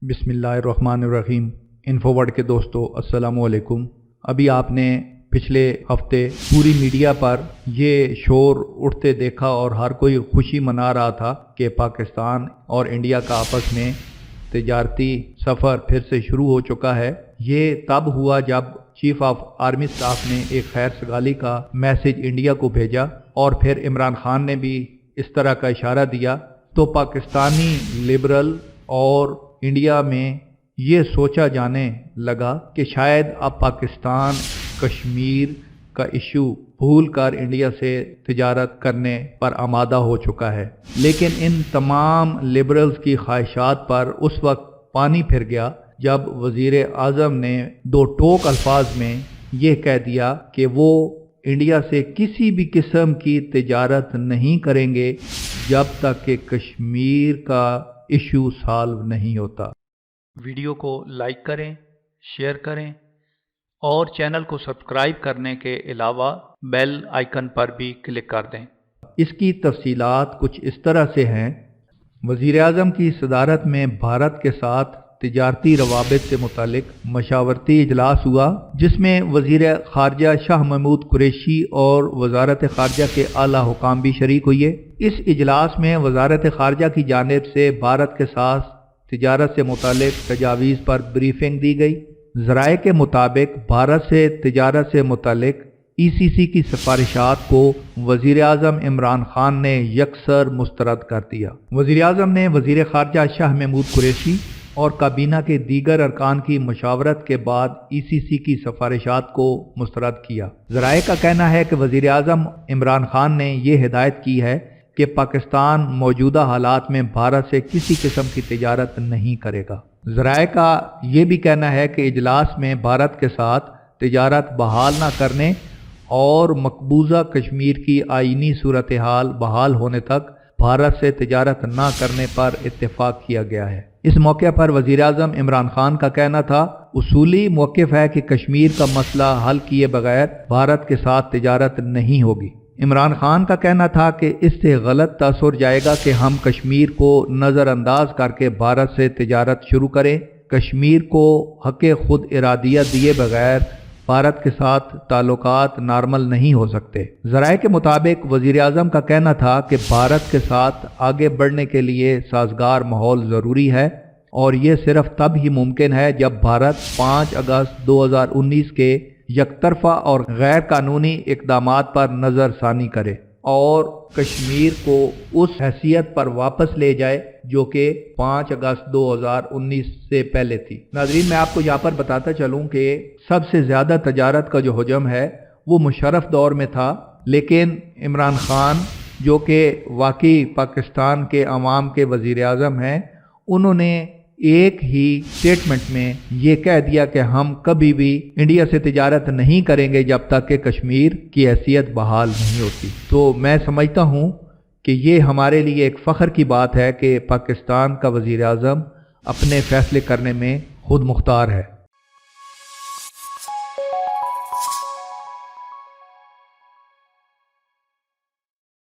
بسم اللہ الرحمن الرحیم۔ انفو ورڈ کے دوستو السلام علیکم۔ ابھی آپ نے پچھلے ہفتے پوری میڈیا پر یہ شور اٹھتے دیکھا اور ہر کوئی خوشی منا رہا تھا کہ پاکستان اور انڈیا کا آپس میں تجارتی سفر پھر سے شروع ہو چکا ہے۔ یہ تب ہوا جب چیف آف آرمی سٹاف نے ایک خیر سگالی کا میسج انڈیا کو بھیجا اور پھر عمران خان نے بھی اس طرح کا اشارہ دیا، تو پاکستانی لبرل اور انڈیا میں یہ سوچا جانے لگا کہ شاید اب پاکستان کشمیر کا ایشو بھول کر انڈیا سے تجارت کرنے پر آمادہ ہو چکا ہے۔ لیکن ان تمام لبرلز کی خواہشات پر اس وقت پانی پھر گیا جب وزیر اعظم نے دو ٹوک الفاظ میں یہ کہہ دیا کہ وہ انڈیا سے کسی بھی قسم کی تجارت نہیں کریں گے جب تک کہ کشمیر کا ایشو سالو نہیں ہوتا۔ ویڈیو کو لائک کریں، شیئر کریں اور چینل کو سبسکرائب کرنے کے علاوہ بیل آئیکن پر بھی کلک کر دیں۔ اس کی تفصیلات کچھ اس طرح سے ہیں۔ وزیر اعظم کی صدارت میں بھارت کے ساتھ تجارتی روابط سے متعلق مشاورتی اجلاس ہوا، جس میں وزیر خارجہ شاہ محمود قریشی اور وزارت خارجہ کے اعلیٰ حکام بھی شریک ہوئے۔ اس اجلاس میں وزارت خارجہ کی جانب سے بھارت کے ساتھ تجارت سے متعلق تجاویز پر بریفنگ دی گئی۔ ذرائع کے مطابق بھارت سے تجارت سے متعلق ECC کی سفارشات کو وزیر اعظم عمران خان نے یکسر مسترد کر دیا۔ وزیر اعظم نے وزیر خارجہ شاہ محمود قریشی اور کابینہ کے دیگر ارکان کی مشاورت کے بعد ECC کی سفارشات کو مسترد کیا۔ ذرائع کا کہنا ہے کہ وزیر اعظم عمران خان نے یہ ہدایت کی ہے کہ پاکستان موجودہ حالات میں بھارت سے کسی قسم کی تجارت نہیں کرے گا۔ ذرائع کا یہ بھی کہنا ہے کہ اجلاس میں بھارت کے ساتھ تجارت بحال نہ کرنے اور مقبوضہ کشمیر کی آئینی صورتحال بحال ہونے تک بھارت سے تجارت نہ کرنے پر اتفاق کیا گیا ہے۔ اس موقع پر وزیر اعظم عمران خان کا کہنا تھا، اصولی موقف ہے کہ کشمیر کا مسئلہ حل کیے بغیر بھارت کے ساتھ تجارت نہیں ہوگی۔ عمران خان کا کہنا تھا کہ اس سے غلط تاثر جائے گا کہ ہم کشمیر کو نظر انداز کر کے بھارت سے تجارت شروع کریں۔ کشمیر کو حق خود ارادیت دیے بغیر بھارت کے ساتھ تعلقات نارمل نہیں ہو سکتے۔ ذرائع کے مطابق وزیر اعظم کا کہنا تھا کہ بھارت کے ساتھ آگے بڑھنے کے لیے سازگار ماحول ضروری ہے اور یہ صرف تب ہی ممکن ہے جب بھارت 5 اگست 2019 کے یک طرفہ اور غیر قانونی اقدامات پر نظر ثانی کرے اور کشمیر کو اس حیثیت پر واپس لے جائے جو کہ 5 اگست 2019 سے پہلے تھی۔ ناظرین، میں آپ کو یہاں پر بتاتا چلوں کہ سب سے زیادہ تجارت کا جو حجم ہے وہ مشرف دور میں تھا، لیکن عمران خان جو کہ واقعی پاکستان کے عوام کے وزیر اعظم ہیں، انہوں نے ایک ہی سٹیٹمنٹ میں یہ کہہ دیا کہ ہم کبھی بھی انڈیا سے تجارت نہیں کریں گے جب تک کہ کشمیر کی حیثیت بحال نہیں ہوتی۔ تو میں سمجھتا ہوں کہ یہ ہمارے لیے ایک فخر کی بات ہے کہ پاکستان کا وزیر اعظم اپنے فیصلے کرنے میں خود مختار ہے۔